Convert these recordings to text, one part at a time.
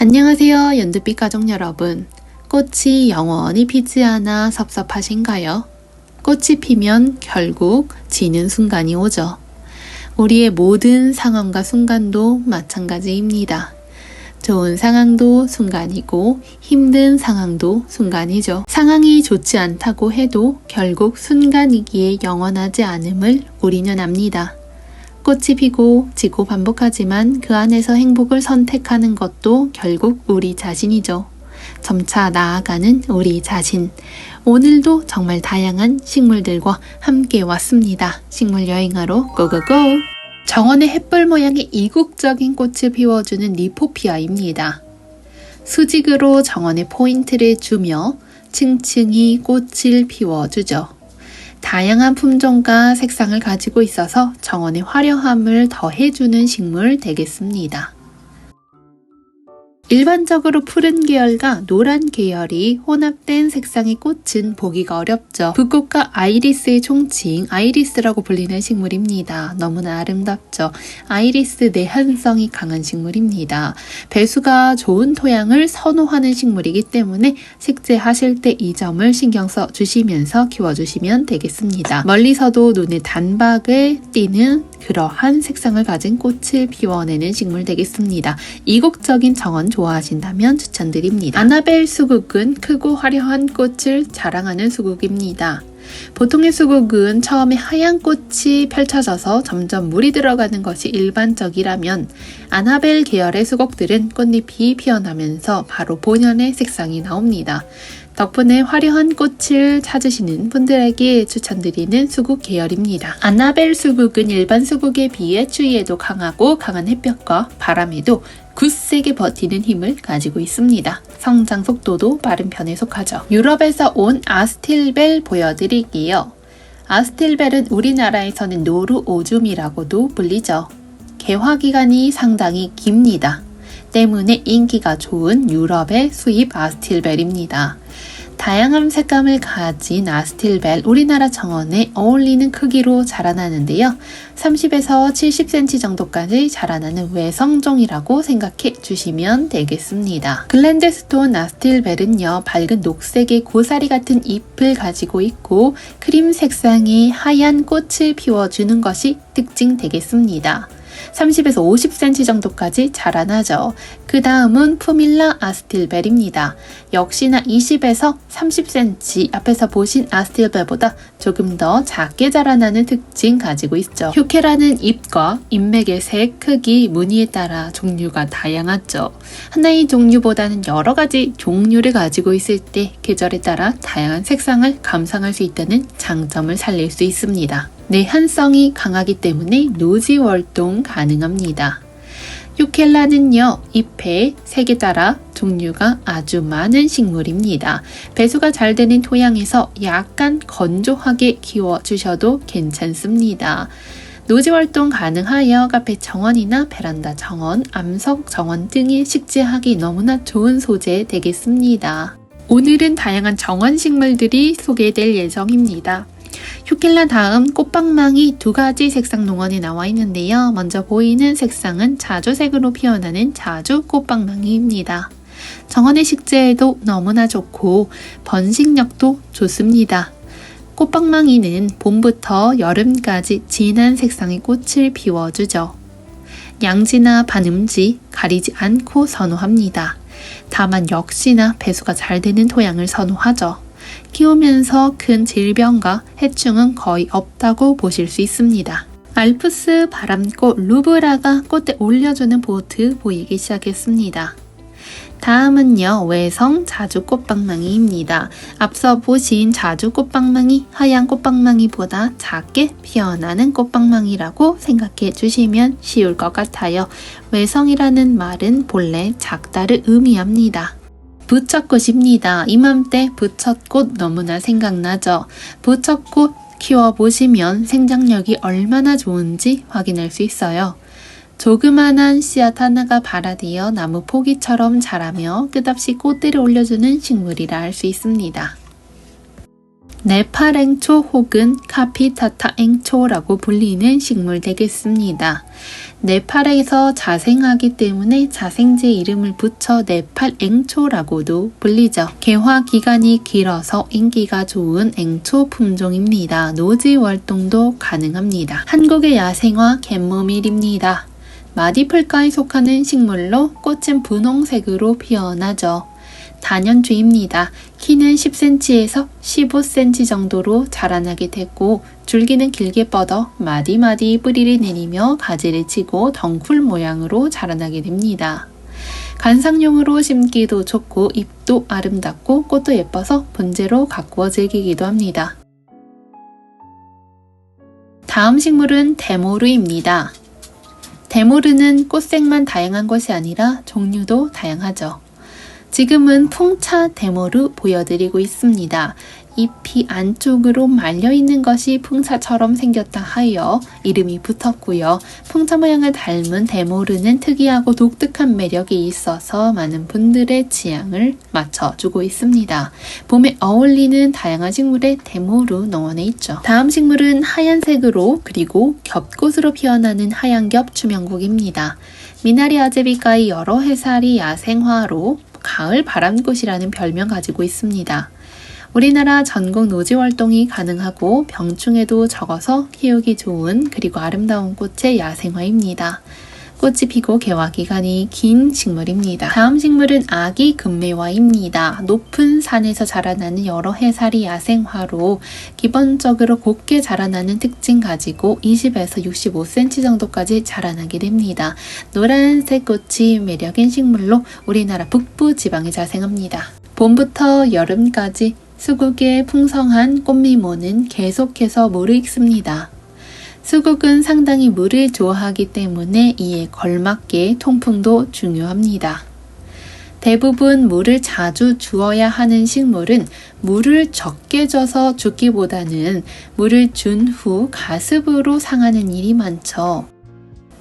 안녕하세요, 연두빛 가족 여러분. 꽃이 영원히 피지 않아 섭섭하신가요? 꽃이 피면 결국 지는 순간이 오죠. 우리의 모든 상황과 순간도 마찬가지입니다. 좋은 상황도 순간이고 힘든 상황도 순간이죠. 상황이 좋지 않다고 해도 결국 순간이기에 영원하지 않음을 우리는 압니다. 꽃이 피고 지고 반복하지만 그 안에서 행복을 선택하는 것도 결국 우리 자신이죠. 점차 나아가는 우리 자신. 오늘도 정말 다양한 식물들과 함께 왔습니다. 식물 여행하러 고고고! 정원의 햇불 모양의 이국적인 꽃을 피워주는 리포피아입니다. 수직으로 정원에 포인트를 주며 층층이 꽃을 피워주죠. 다양한 품종과 색상을 가지고 있어서 정원의 화려함을 더해주는 식물 되겠습니다. 일반적으로 푸른 계열과 노란 계열이 혼합된 색상의 꽃은 보기가 어렵죠. 붓꽃과 아이리스의 총칭, 아이리스라고 불리는 식물입니다. 너무나 아름답죠. 아이리스 내한성이 강한 식물입니다. 배수가 좋은 토양을 선호하는 식물이기 때문에 식재하실 때 이 점을 신경 써 주시면서 키워주시면 되겠습니다. 멀리서도 눈에 단박을 띄는 그러한 색상을 가진 꽃을 피워내는 식물 되겠습니다. 이국적인 정원 좋아하신다면 추천드립니다. 아나벨 수국은 크고 화려한 꽃을 자랑하는 수국입니다. 보통의 수국은 처음에 하얀 꽃이 펼쳐져서 점점 물이 들어가는 것이 일반적이라면 아나벨 계열의 수국들은 꽃잎이 피어나면서 바로 본연의 색상이 나옵니다. 덕분에 화려한 꽃을 찾으시는 분들에게 추천드리는 수국 계열입니다. 아나벨 수국은 일반 수국에 비해 추위에도 강하고 강한 햇볕과 바람에도 굳세게 버티는 힘을 가지고 있습니다. 성장 속도도 빠른 편에 속하죠. 유럽에서 온 아스틸벨 보여드릴게요. 아스틸벨은 우리나라에서는 노루 오줌이라고도 불리죠. 개화기간이 상당히 깁니다. 때문에 인기가 좋은 유럽의 수입 아스틸벨입니다. 다양한 색감을 가진 아스틸벨, 우리나라 정원에 어울리는 크기로 자라나는데요. 30에서 70cm 정도까지 자라나는 외성종이라고 생각해 주시면 되겠습니다. 글랜드스톤 아스틸벨은요, 밝은 녹색의 고사리 같은 잎을 가지고 있고 크림 색상의 하얀 꽃을 피워주는 것이 특징 되겠습니다. 30에서 50cm 정도까지 자라나죠. 그 다음은 푸밀라 아스틸벨입니다. 역시나 20에서 30cm, 앞에서 보신 아스틸벨보다 조금 더 작게 자라나는 특징 가지고 있죠. 휴케라는 잎과 잎맥의 색, 크기, 무늬에 따라 종류가 다양하죠. 하나의 종류보다는 여러 가지 종류를 가지고 있을 때 계절에 따라 다양한 색상을 감상할 수 있다는 장점을 살릴 수 있습니다. 내한성이 강하기 때문에 노지 활동 가능합니다. 유켈라는요, 잎의 색에 따라 종류가 아주 많은 식물입니다. 배수가 잘 되는 토양에서 약간 건조하게 키워주셔도 괜찮습니다. 노지 활동 가능하여 카페 정원이나 베란다 정원, 암석 정원 등에 식재하기 너무나 좋은 소재 되겠습니다. 오늘은 다양한 정원 식물들이 소개될 예정입니다. 휴켈라 다음 꽃방망이 두 가지 색상 농원에 나와 있는데요. 먼저 보이는 색상은 자주색으로 피어나는 자주 꽃방망이입니다. 정원의 식재에도 너무나 좋고 번식력도 좋습니다. 꽃방망이는 봄부터 여름까지 진한 색상의 꽃을 피워주죠. 양지나 반음지 가리지 않고 선호합니다. 다만 역시나 배수가 잘 되는 토양을 선호하죠. 키우면서 큰 질병과 해충은 거의 없다고 보실 수 있습니다. 알프스 바람꽃 루브라가 꽃에 올려주는 보트 보이기 시작했습니다. 다음은요, 외성 자주 꽃방망이입니다. 앞서 보신 자주 꽃방망이, 하얀 꽃방망이보다 작게 피어나는 꽃방망이라고 생각해 주시면 쉬울 것 같아요. 외성이라는 말은 본래 작다를 의미합니다. 부처꽃입니다. 이맘때 부처꽃 너무나 생각나죠? 부처꽃 키워보시면 생장력이 얼마나 좋은지 확인할 수 있어요. 조그만한 씨앗 하나가 발아되어 나무 포기처럼 자라며 끝없이 꽃들을 올려주는 식물이라 할 수 있습니다. 네팔앵초 혹은 카피타타앵초라고 불리는 식물 되겠습니다. 네팔에서 자생하기 때문에 자생제 이름을 붙여 네팔앵초라고도 불리죠. 개화 기간이 길어서 인기가 좋은 앵초 품종입니다. 노지 활동도 가능합니다. 한국의 야생화 갯모밀입니다. 마디풀과에 속하는 식물로 꽃은 분홍색으로 피어나죠. 다년주입니다. 키는 10cm에서 15cm 정도로 자라나게 됐고 줄기는 길게 뻗어 마디마디 뿌리를 내리며 가지를 치고 덩쿨 모양으로 자라나게 됩니다. 관상용으로 심기도 좋고 잎도 아름답고 꽃도 예뻐서 본제로 가꾸어 즐기기도 합니다. 다음 식물은 대모르입니다. 대모르는 꽃색만 다양한 것이 아니라 종류도 다양하죠. 지금은 풍차 대모르 보여드리고 있습니다. 잎이 안쪽으로 말려있는 것이 풍차처럼 생겼다 하여 이름이 붙었고요. 풍차 모양을 닮은 대모르는 특이하고 독특한 매력이 있어서 많은 분들의 취향을 맞춰주고 있습니다. 봄에 어울리는 다양한 식물의 대모르 농원에 있죠. 다음 식물은 하얀색으로 그리고 겹꽃으로 피어나는 하얀겹 주명국입니다. 미나리 아제비가의 여러 해살이 야생화로 가을 바람꽃이라는 별명 가지고 있습니다. 우리나라 전국 노지 활동이 가능하고 병충해도 적어서 키우기 좋은 그리고 아름다운 꽃의 야생화입니다. 꽃이 피고 개화 기간이 긴 식물입니다. 다음 식물은 아기 금매화입니다. 높은 산에서 자라나는 여러 해살이 야생화로 기본적으로 곱게 자라나는 특징 가지고 20에서 65cm 정도까지 자라나게 됩니다. 노란색 꽃이 매력인 식물로 우리나라 북부 지방에 자생합니다. 봄부터 여름까지 수국의 풍성한 꽃미모는 계속해서 무르익습니다. 수국은 상당히 물을 좋아하기 때문에 이에 걸맞게 통풍도 중요합니다. 대부분 물을 자주 주어야 하는 식물은 물을 적게 줘서 죽기보다는 물을 준 후 가습으로 상하는 일이 많죠.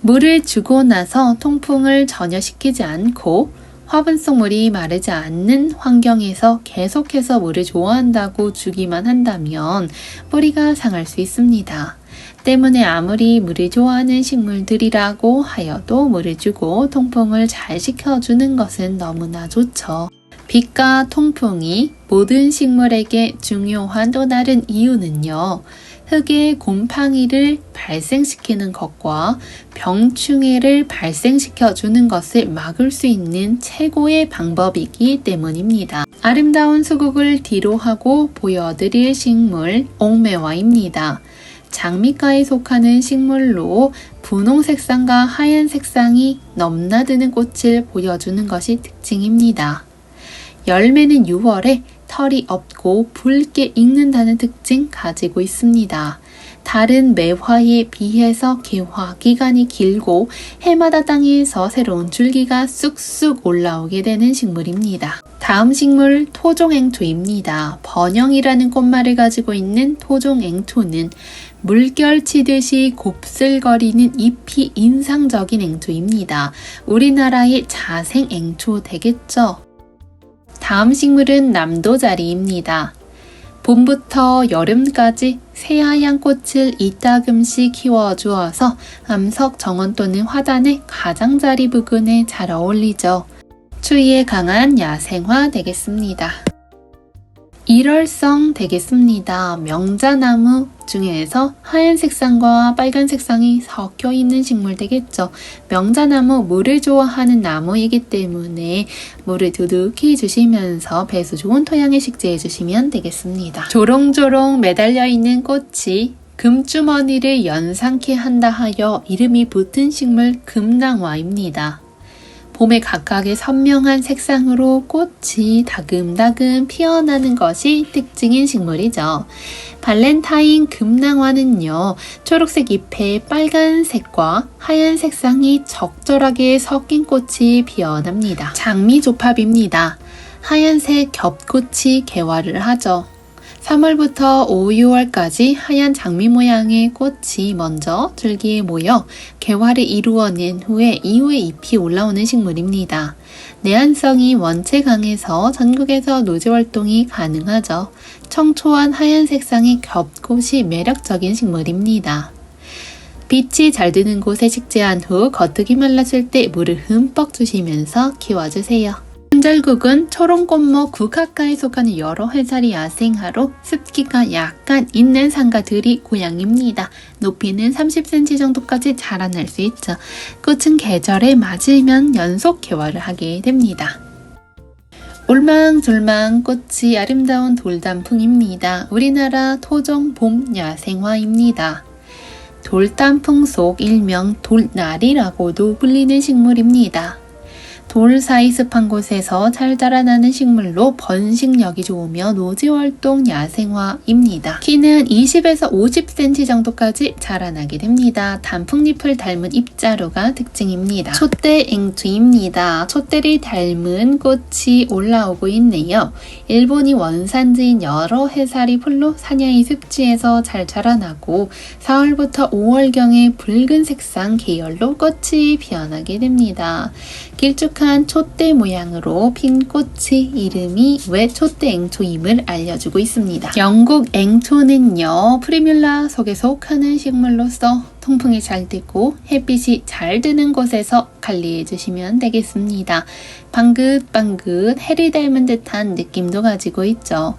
물을 주고 나서 통풍을 전혀 시키지 않고 화분 속 물이 마르지 않는 환경에서 계속해서 물을 좋아한다고 주기만 한다면 뿌리가 상할 수 있습니다. 때문에 아무리 물을 좋아하는 식물들이라고 하여도 물을 주고 통풍을 잘 시켜주는 것은 너무나 좋죠. 빛과 통풍이 모든 식물에게 중요한 또 다른 이유는요. 흙의 곰팡이를 발생시키는 것과 병충해를 발생시켜 주는 것을 막을 수 있는 최고의 방법이기 때문입니다. 아름다운 수국을 뒤로하고 보여드릴 식물 옥매화입니다. 장미과에 속하는 식물로 분홍 색상과 하얀 색상이 넘나드는 꽃을 보여주는 것이 특징입니다. 열매는 6월에 털이 없고 붉게 익는다는 특징 가지고 있습니다. 다른 매화에 비해서 개화 기간이 길고 해마다 땅에서 새로운 줄기가 쑥쑥 올라오게 되는 식물입니다. 다음 식물 토종앵초입니다. 번영이라는 꽃말을 가지고 있는 토종앵초는 물결 치듯이 곱슬거리는 잎이 인상적인 앵초입니다. 우리나라의 자생앵초 되겠죠? 다음 식물은 남도자리입니다. 봄부터 여름까지 새하얀 꽃을 이따금씩 키워주어서 암석 정원 또는 화단의 가장자리 부근에 잘 어울리죠. 추위에 강한 야생화 되겠습니다. 일월성 되겠습니다. 명자나무 중에서 하얀 색상과 빨간 색상이 섞여 있는 식물 되겠죠. 명자나무 물을 좋아하는 나무이기 때문에 물을 두둑히 주시면서 배수 좋은 토양에 식재해 주시면 되겠습니다. 조롱조롱 매달려 있는 꽃이 금주머니를 연상케 한다 하여 이름이 붙은 식물 금낭화입니다. 봄에 각각의 선명한 색상으로 꽃이 다금다금 피어나는 것이 특징인 식물이죠. 발렌타인 금낭화는요, 초록색 잎에 빨간색과 하얀 색상이 적절하게 섞인 꽃이 피어납니다. 장미조팝입니다. 하얀색 겹꽃이 개화를 하죠. 3월부터 5, 6월까지 하얀 장미 모양의 꽃이 먼저 줄기에 모여 개화를 이루어낸 후에 이후에 잎이 올라오는 식물입니다. 내한성이 원체 강해서 전국에서 노지 활동이 가능하죠. 청초한 하얀 색상의 겹꽃이 매력적인 식물입니다. 빛이 잘 드는 곳에 식재한 후 겉흙이 말랐을 때 물을 흠뻑 주시면서 키워주세요. 혼절국은 초롱꽃목 국화과에 속하는 여러 해살이 야생화로 습기가 약간 있는 상가들이 고향입니다. 높이는 30cm 정도까지 자라날 수 있죠. 꽃은 계절에 맞으면 연속 개화를 하게 됩니다. 올망졸망 꽃이 아름다운 돌단풍입니다. 우리나라 토종 봄 야생화입니다. 돌단풍 속 일명 돌나리라고도 불리는 식물입니다. 돌 사이 습한 곳에서 잘 자라나는 식물로 번식력이 좋으며 노지활동 야생화입니다. 키는 20에서 50cm 정도까지 자라나게 됩니다. 단풍잎을 닮은 잎자루가 특징입니다. 촛대앵초입니다. 촛대를 닮은 꽃이 올라오고 있네요. 일본이 원산지인 여러 해살이 풀로 사냐이 습지에서 잘 자라나고 4월부터 5월경에 붉은 색상 계열로 꽃이 피어나게 됩니다. 길쭉한 촛대 모양으로 핀 꽃의 이름이 왜 촛대앵초임을 알려주고 있습니다. 영국 앵초는요, 프리뮬라 속에 속하는 식물로서 통풍이 잘 되고 햇빛이 잘 드는 곳에서 관리해 주시면 되겠습니다. 방긋방긋 해를 닮은 듯한 느낌도 가지고 있죠.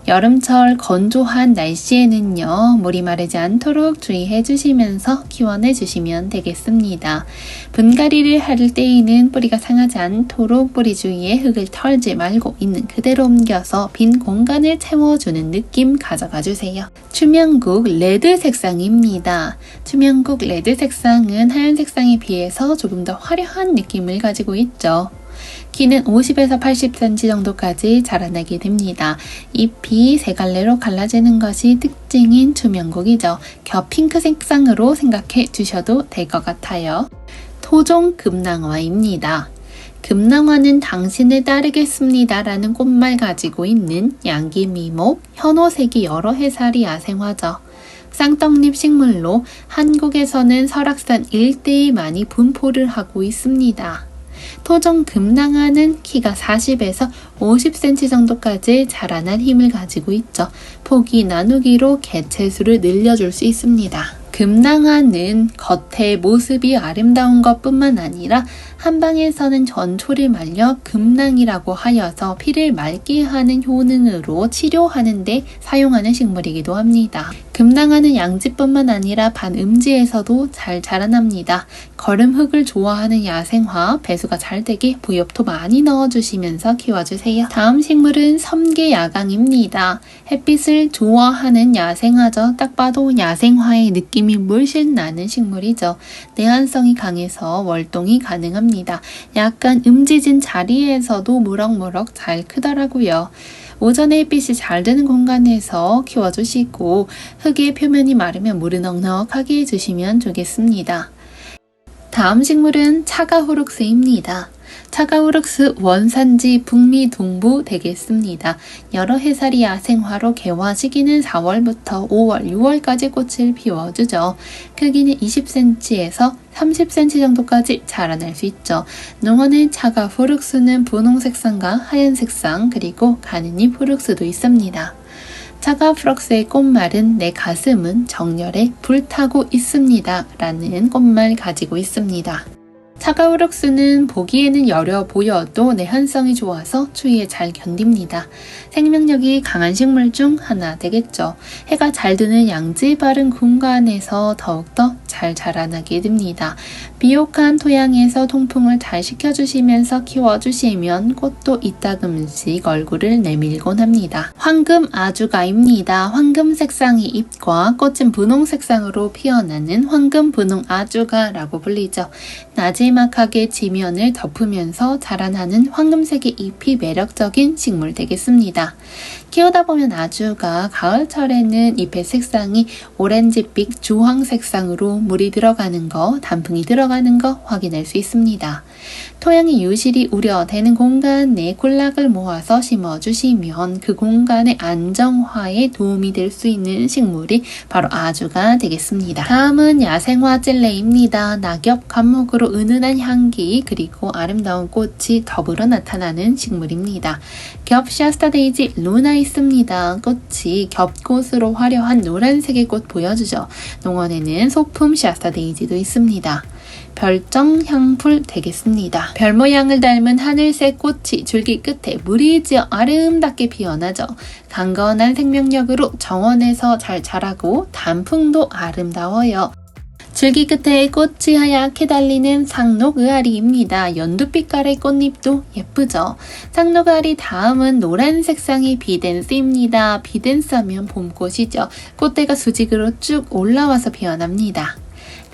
여름철 건조한 날씨에는요, 물이 마르지 않도록 주의해 주시면서 키워내 주시면 되겠습니다. 분갈이를 할 때에는 뿌리가 상하지 않도록 뿌리 주위에 흙을 털지 말고 있는 그대로 옮겨서 빈 공간을 채워주는 느낌 가져가 주세요. 추명국 레드 색상입니다. 추명국 레드 색상은 하얀 색상에 비해서 조금 더 화려한 느낌을 가지고 있죠. 키는 50에서 80cm 정도까지 자라나게 됩니다. 잎이 세 갈래로 갈라지는 것이 특징인 추명국이죠. 겹핑크 색상으로 생각해 주셔도 될 것 같아요. 토종 금낭화입니다. 금낭화는 당신을 따르겠습니다 라는 꽃말 가지고 있는 양기미목, 현호색이 여러 해살이 야생화죠. 쌍떡잎 식물로 한국에서는 설악산 일대에 많이 분포를 하고 있습니다. 토종 금낭화는 키가 40에서 50cm 정도까지 자라날 힘을 가지고 있죠. 포기 나누기로 개체수를 늘려줄 수 있습니다. 금낭화는 겉의 모습이 아름다운 것뿐만 아니라 한방에서는 전초를 말려 금낭이라고 하여서 피를 맑게 하는 효능으로 치료하는 데 사용하는 식물이기도 합니다. 금낭화는 양지뿐만 아니라 반음지에서도 잘 자라납니다. 거름 흙을 좋아하는 야생화, 배수가 잘 되게 부엽토 많이 넣어주시면서 키워주세요. 다음 식물은 섬계야강입니다. 햇빛을 좋아하는 야생화죠. 딱 봐도 야생화의 느낌이 물씬 나는 식물이죠. 내한성이 강해서 월동이 가능합니다. 약간 음지진 자리에서도 무럭무럭 잘 크더라고요. 오전에 햇빛이 잘 드는 공간에서 키워주시고 흙의 표면이 마르면 물을 넉넉하게 해주시면 좋겠습니다. 다음 식물은 차가후룩스입니다. 차가후룩스 원산지 북미 동부 되겠습니다. 여러 해살이 야생화로 개화 시기는 4월부터 5월, 6월까지 꽃을 피워주죠. 크기는 20cm에서 30cm 정도까지 자라날 수 있죠. 농어는 차가후룩스는 분홍 색상과 하얀 색상, 그리고 가는잎 후룩스도 있습니다. 차가후룩스의 꽃말은 내 가슴은 정열에 불타고 있습니다 라는 꽃말 가지고 있습니다. 차가후룩스는 보기에는 여려 보여도 내한성이 좋아서 추위에 잘 견딥니다. 생명력이 강한 식물 중 하나 되겠죠. 해가 잘 드는 양지 바른 공간에서 더욱더 잘 자라나게 됩니다. 비옥한 토양에서 통풍을 잘 시켜주시면서 키워주시면 꽃도 이따금씩 얼굴을 내밀곤 합니다. 황금아주가입니다. 황금 색상의 잎과 꽃은 분홍 색상으로 피어나는 황금 분홍 아주가라고 불리죠. 나지막하게 지면을 덮으면서 자라나는 황금색의 잎이 매력적인 식물 되겠습니다. 키우다 보면 아주가 가을철에는 잎의 색상이 오렌지빛 주황 색상으로 물이 들어가는 거, 단풍이 들어가는 거 확인할 수 있습니다. 토양이 유실이 우려되는 공간 내에 굴락을 모아서 심어주시면 그 공간의 안정화에 도움이 될 수 있는 식물이 바로 아주가 되겠습니다. 다음은 야생화 찔레입니다. 낙엽 감목으로 은은한 향기 그리고 아름다운 꽃이 더불어 나타나는 식물입니다. 겹 시아스타 데이지 루나 있습니다. 꽃이 겹꽃으로 화려한 노란색의 꽃 보여주죠. 농원에는 소품 시아스타 데이지도 있습니다. 별정 향풀 되겠습니다. 별 모양을 닮은 하늘색 꽃이 줄기 끝에 물이 지어 아름답게 피어나죠. 강건한 생명력으로 정원에서 잘 자라고 단풍도 아름다워요. 줄기 끝에 꽃이 하얗게 달리는 상록의아리입니다. 연두빛깔의 꽃잎도 예쁘죠. 상록의아리 다음은 노란 색상의 비덴스입니다. 비덴스 하면 봄꽃이죠. 꽃대가 수직으로 쭉 올라와서 피어납니다.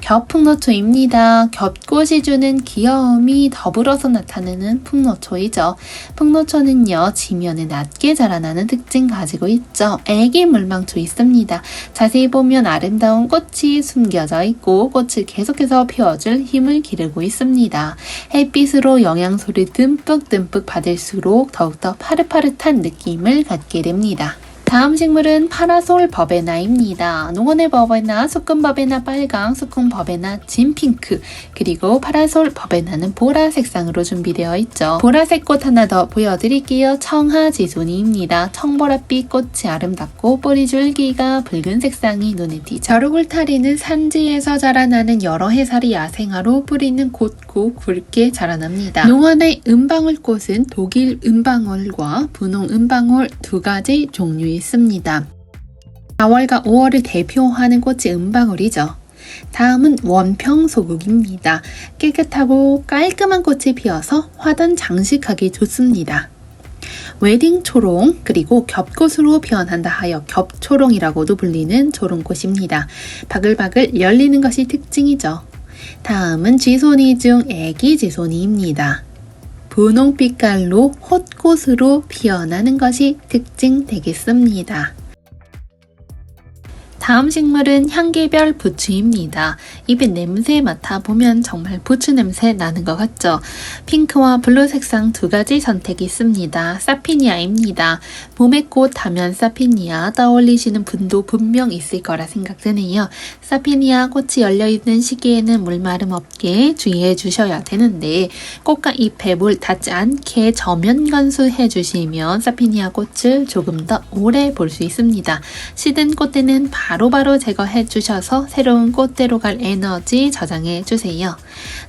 겹풍노초입니다. 겹꽃이 주는 귀여움이 더불어서 나타나는 풍노초이죠. 풍노초는요, 지면에 낮게 자라나는 특징 가지고 있죠. 애기 물망초 있습니다. 자세히 보면 아름다운 꽃이 숨겨져 있고 꽃을 계속해서 피워줄 힘을 기르고 있습니다. 햇빛으로 영양소를 듬뿍 받을수록 더욱더 파릇파릇한 느낌을 갖게 됩니다. 다음 식물은 파라솔 버베나입니다. 농원의 버베나, 수컷 버베나 빨강, 수컷 버베나 진핑크, 그리고 파라솔 버베나는 보라 색상으로 준비되어 있죠. 보라색 꽃 하나 더 보여드릴게요. 청하지손이입니다. 청보랏빛 꽃이 아름답고 뿌리 줄기가 붉은 색상이 눈에 띄죠. 벼룩울타리는 산지에서 자라나는 여러 해살이 야생화로 뿌리는 곧고 굵게 자라납니다. 농원의 은방울꽃은 독일 은방울과 분홍 은방울 두 가지 종류 있습니다. 4월과 5월을 대표하는 꽃이 은방울이죠. 다음은 원평소국입니다. 깨끗하고 깔끔한 꽃이 피어서 화단 장식하기 좋습니다. 웨딩초롱 그리고 겹꽃으로 피어난다 하여 겹초롱이라고도 불리는 초롱꽃입니다. 바글바글 열리는 것이 특징이죠. 다음은 쥐손이 중 애기 쥐손이입니다. 분홍빛깔로 헛꽃으로 피어나는 것이 특징 되겠습니다. 다음 식물은 향기별 부추입니다. 입에 냄새 맡아보면 정말 부추 냄새 나는 것 같죠? 핑크와 블루 색상 두 가지 선택이 있습니다. 사피니아입니다. 봄의 꽃 하면 사피니아 떠올리시는 분도 분명 있을 거라 생각되네요. 사피니아 꽃이 열려있는 시기에는 물마름 없게 주의해 주셔야 되는데 꽃과 잎에 물 닿지 않게 저면 관수해 주시면 사피니아 꽃을 조금 더 오래 볼 수 있습니다. 시든 꽃대는 바로바로 제거해 주셔서 새로운 꽃대로 갈 에너지 저장해 주세요.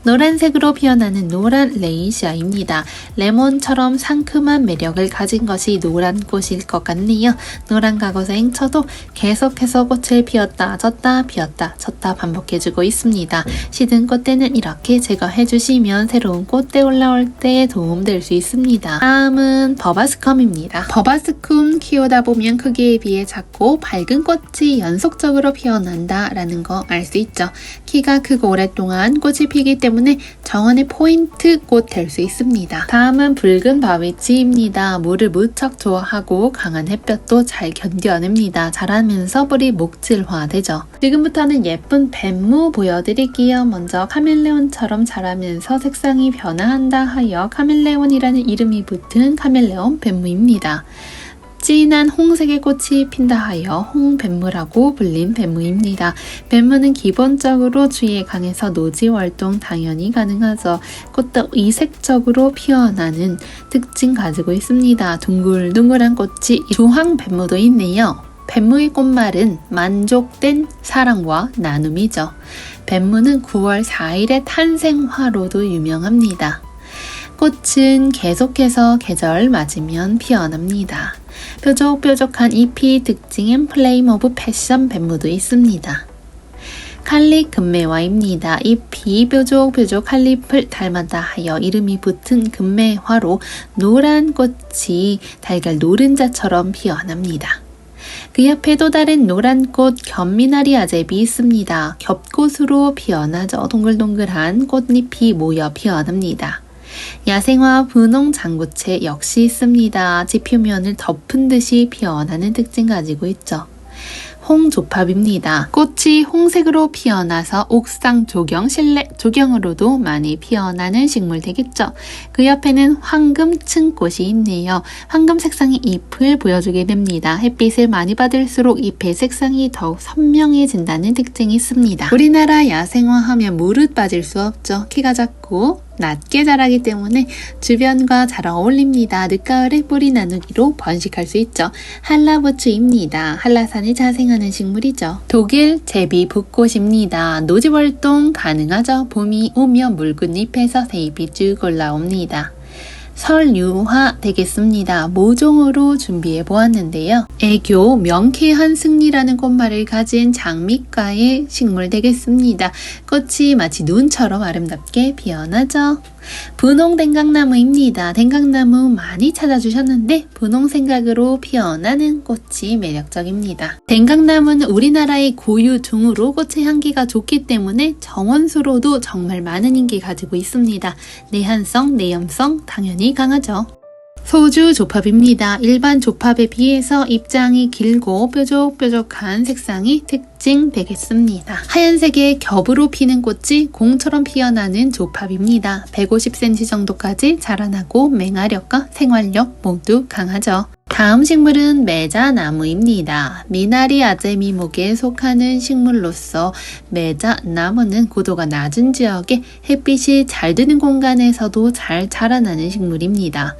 노란색으로 피어나는 노란 레이시아입니다. 레몬처럼 상큼한 매력을 가진 것이 노란 꽃일 것 같네요. 노란 가고생 쳐도 계속해서 꽃을 피웠다 졌다 피웠다 졌다 반복해주고 있습니다. 시든 꽃대는 이렇게 제거해 주시면 새로운 꽃대 올라올 때 도움될 수 있습니다. 다음은 버바스컴입니다. 버바스컴 키우다 보면 크기에 비해 작고 밝은 꽃이 연속적으로 피어난다 라는 거 알 수 있죠. 키가 크고 오랫동안 꽃이 피기 때문에 정원의 포인트 꽃 될 수 있습니다. 다음은 붉은 바위치입니다. 물을 무척 좋아하고 강한 햇볕도 잘 견뎌냅니다. 자라면서 뿌리 목질화되죠. 지금부터는 예쁜 뱀무 보여드릴게요. 먼저 카멜레온처럼 자라면서 색상이 변화한다 하여 카멜레온이라는 이름이 붙은 카멜레온 뱀무입니다. 진한 홍색의 꽃이 핀다 하여 홍뱀무라고 불린 뱀무입니다. 뱀무는 기본적으로 주위에 강해서 노지 활동 당연히 가능하죠. 꽃도 이색적으로 피어나는 특징 가지고 있습니다. 둥글둥글한 꽃이 주황뱀무도 있네요. 뱀무의 꽃말은 만족된 사랑과 나눔이죠. 뱀무는 9월 4일의 탄생화로도 유명합니다. 꽃은 계속해서 계절 맞으면 피어납니다. 뾰족뾰족한 잎이 특징인 플레임 오브 패션 뱀무도 있습니다. 칼립 금매화입니다. 잎이 뾰족뾰족한 잎을 닮았다 하여 이름이 붙은 금매화로 노란 꽃이 달걀 노른자처럼 피어납니다. 그 옆에 또 다른 노란 꽃 견미나리 아제비 있습니다. 겹꽃으로 피어나죠. 동글동글한 꽃잎이 모여 피어납니다. 야생화 분홍 장구채 역시 있습니다. 지표면을 덮은 듯이 피어나는 특징 가지고 있죠. 홍조팝입니다. 꽃이 홍색으로 피어나서 옥상 조경, 실내 조경으로도 많이 피어나는 식물 되겠죠. 그 옆에는 황금층꽃이 있네요. 황금 색상의 잎을 보여주게 됩니다. 햇빛을 많이 받을수록 잎의 색상이 더욱 선명해진다는 특징이 있습니다. 우리나라 야생화하면 무릇 빠질 수 없죠. 키가 작고 낮게 자라기 때문에 주변과 잘 어울립니다. 늦가을에 뿌리 나누기로 번식할 수 있죠. 한라부추입니다. 한라산에 자생하는 식물이죠. 독일 제비붓꽃입니다. 노지활동 가능하죠. 봄이 오면 묽은 잎에서 새잎이 쭉 올라옵니다. 설유화 되겠습니다. 모종으로 준비해 보았는데요. 애교, 명쾌한 승리라는 꽃말을 가진 장미과의 식물 되겠습니다. 꽃이 마치 눈처럼 아름답게 피어나죠. 분홍 댕각나무입니다. 댕각나무 많이 찾아주셨는데 분홍 생각으로 피어나는 꽃이 매력적입니다. 댕각나무는 우리나라의 고유종으로 꽃의 향기가 좋기 때문에 정원수로도 정말 많은 인기 가지고 있습니다. 내한성, 내염성 당연히 강하죠. 소주 조팝입니다. 일반 조팝에 비해서 잎장이 길고 뾰족뾰족한 색상이 특징되겠습니다. 하얀색의 겹으로 피는 꽃이 공처럼 피어나는 조팝입니다. 150cm 정도까지 자라나고 맹활력과 생활력 모두 강하죠. 다음 식물은 매자나무입니다. 미나리 아제미목에 속하는 식물로서 매자나무는 고도가 낮은 지역에 햇빛이 잘 드는 공간에서도 잘 자라나는 식물입니다.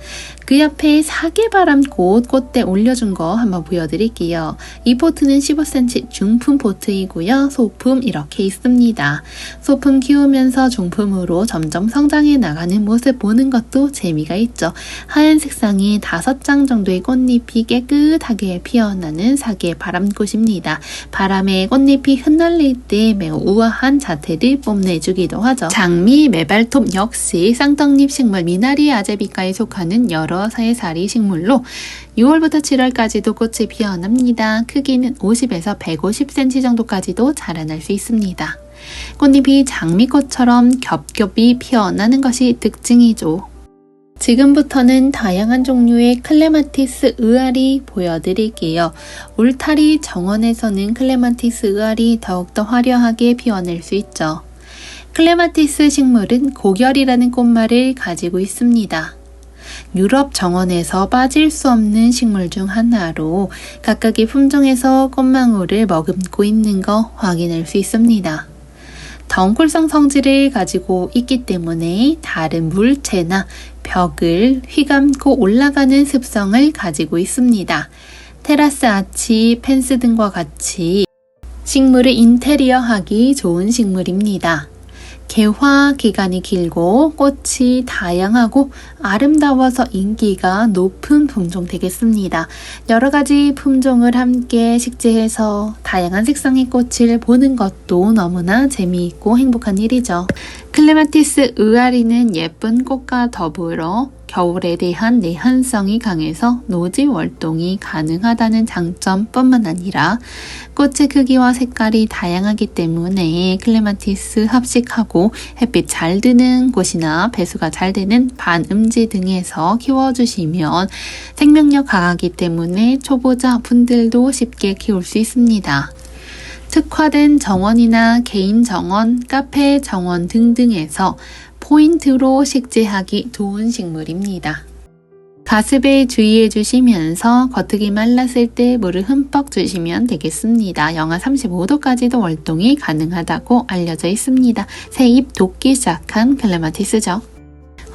그 옆에 사계바람꽃 꽃대 올려준 거 한번 보여드릴게요. 이 포트는 15cm 중품 포트이고요. 소품 이렇게 있습니다. 소품 키우면서 중품으로 점점 성장해 나가는 모습 보는 것도 재미가 있죠. 하얀 색상이 5장 정도의 꽃잎이 깨끗하게 피어나는 사계바람꽃입니다. 바람에 꽃잎이 흩날릴 때 매우 우아한 자태를 뽐내주기도 하죠. 장미, 매발톱 역시 쌍떡잎 식물 미나리 아제비과에 속하는 여러 사해살이 식물로 6월부터 7월까지도 꽃이 피어납니다. 크기는 50에서 150cm 정도까지도 자라날 수 있습니다. 꽃잎이 장미꽃처럼 겹겹이 피어나는 것이 특징이죠. 지금부터는 다양한 종류의 클레마티스 의알이 보여드릴게요. 울타리 정원에서는 클레마티스 의알이 더욱더 화려하게 피어날 수 있죠. 클레마티스 식물은 고결이라는 꽃말을 가지고 있습니다. 유럽 정원에서 빠질 수 없는 식물 중 하나로 각각의 품종에서 꽃망울을 머금고 있는 거 확인할 수 있습니다. 덩굴성 성질을 가지고 있기 때문에 다른 물체나 벽을 휘감고 올라가는 습성을 가지고 있습니다. 테라스 아치, 펜스 등과 같이 식물을 인테리어하기 좋은 식물입니다. 개화 기간이 길고 꽃이 다양하고 아름다워서 인기가 높은 품종 되겠습니다. 여러 가지 품종을 함께 식재해서 다양한 색상의 꽃을 보는 것도 너무나 재미있고 행복한 일이죠. 클레마티스 의아리는 예쁜 꽃과 더불어 겨울에 대한 내한성이 강해서 노지 월동이 가능하다는 장점뿐만 아니라 꽃의 크기와 색깔이 다양하기 때문에 클레마티스 합식하고 햇빛 잘 드는 곳이나 배수가 잘 되는 반음지 등에서 키워주시면 생명력 강하기 때문에 초보자 분들도 쉽게 키울 수 있습니다. 특화된 정원이나 개인 정원, 카페 정원 등등에서 포인트로 식재하기 좋은 식물입니다. 가습에 주의해 주시면서 겉흙이 말랐을 때 물을 흠뻑 주시면 되겠습니다. 영하 35도까지도 월동이 가능하다고 알려져 있습니다. 새잎 돋기 시작한 클레마티스죠.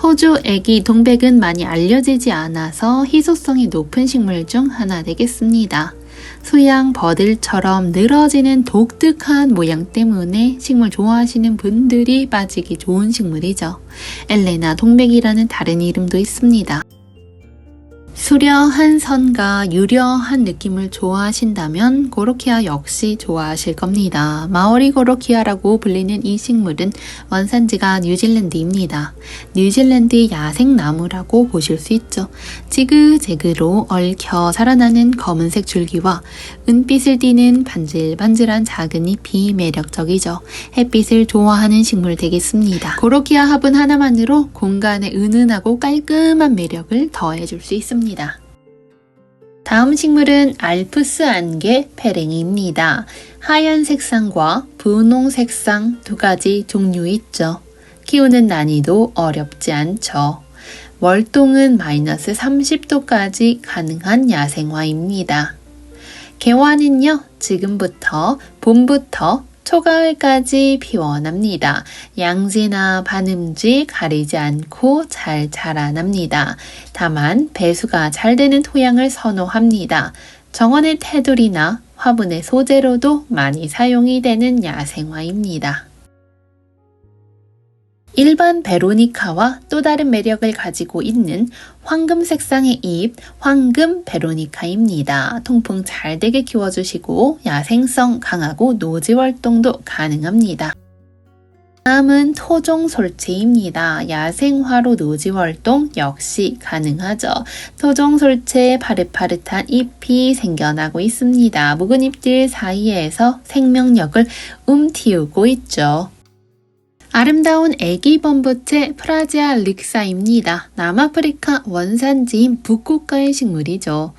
호주 애기 동백은 많이 알려지지 않아서 희소성이 높은 식물 중 하나 되겠습니다. 수양 버들처럼 늘어지는 독특한 모양 때문에 식물 좋아하시는 분들이 빠지기 좋은 식물이죠. 엘레나 동백이라는 다른 이름도 있습니다. 수려한 선과 유려한 느낌을 좋아하신다면 고로키아 역시 좋아하실 겁니다. 마오리 고로키아라고 불리는 이 식물은 원산지가 뉴질랜드입니다. 뉴질랜드 야생나무라고 보실 수 있죠. 지그재그로 얽혀 자라나는 검은색 줄기와 은빛을 띠는 반질반질한 작은 잎이 매력적이죠. 햇빛을 좋아하는 식물 되겠습니다. 고로키아 화분 하나만으로 공간에 은은하고 깔끔한 매력을 더해줄 수 있습니다. 다음 식물은 알프스 안개 페랭이입니다. 하얀 색상과 분홍 색상 두 가지 종류 있죠. 키우는 난이도 어렵지 않죠. 월동은 마이너스 30도까지 가능한 야생화입니다. 개화는요, 지금부터 봄부터 초가을까지 피어납니다. 양지나 반음지 가리지 않고 잘 자라납니다. 다만 배수가 잘 되는 토양을 선호합니다. 정원의 테두리나 화분의 소재로도 많이 사용이 되는 야생화입니다. 일반 베로니카와 또 다른 매력을 가지고 있는 황금 색상의 잎, 황금 베로니카입니다. 통풍 잘 되게 키워주시고 야생성 강하고 노지 활동도 가능합니다. 다음은 토종솔채입니다. 야생화로 노지 활동 역시 가능하죠. 토종솔채에 파릇파릇한 잎이 생겨나고 있습니다. 묵은 잎들 사이에서 생명력을 틔우고 있죠. 아름다운 애기 범부채 프라지아 릭사입니다. 남아프리카 원산지인 북극과의 식물이죠.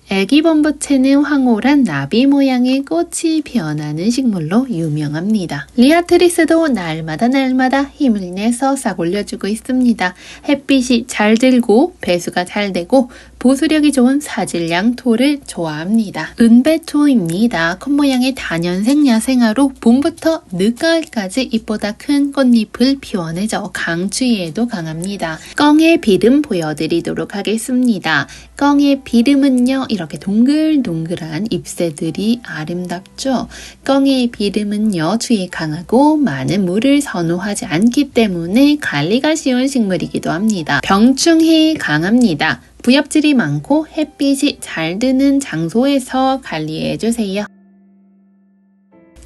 애기 범부채는 황홀한 나비 모양의 꽃이 피어나는 식물로 유명합니다. 리아트리스도 날마다 힘을 내서 싹 올려주고 있습니다. 햇빛이 잘 들고 배수가 잘 되고 보수력이 좋은 사질량 토를 좋아합니다. 은배초입니다. 콧모양의 다년생 야생화로 봄부터 늦가을까지 잎보다 큰 꽃잎을 피워내죠. 강추위에도 강합니다. 껑의 비름 보여드리도록 하겠습니다. 껑의 비름은요, 이렇게 동글동글한 잎새들이 아름답죠. 껑의 비름은요, 추위에 강하고 많은 물을 선호하지 않기 때문에 관리가 쉬운 식물이기도 합니다. 병충해에 강합니다. 부엽질이 많고 햇빛이 잘 드는 장소에서 관리해주세요.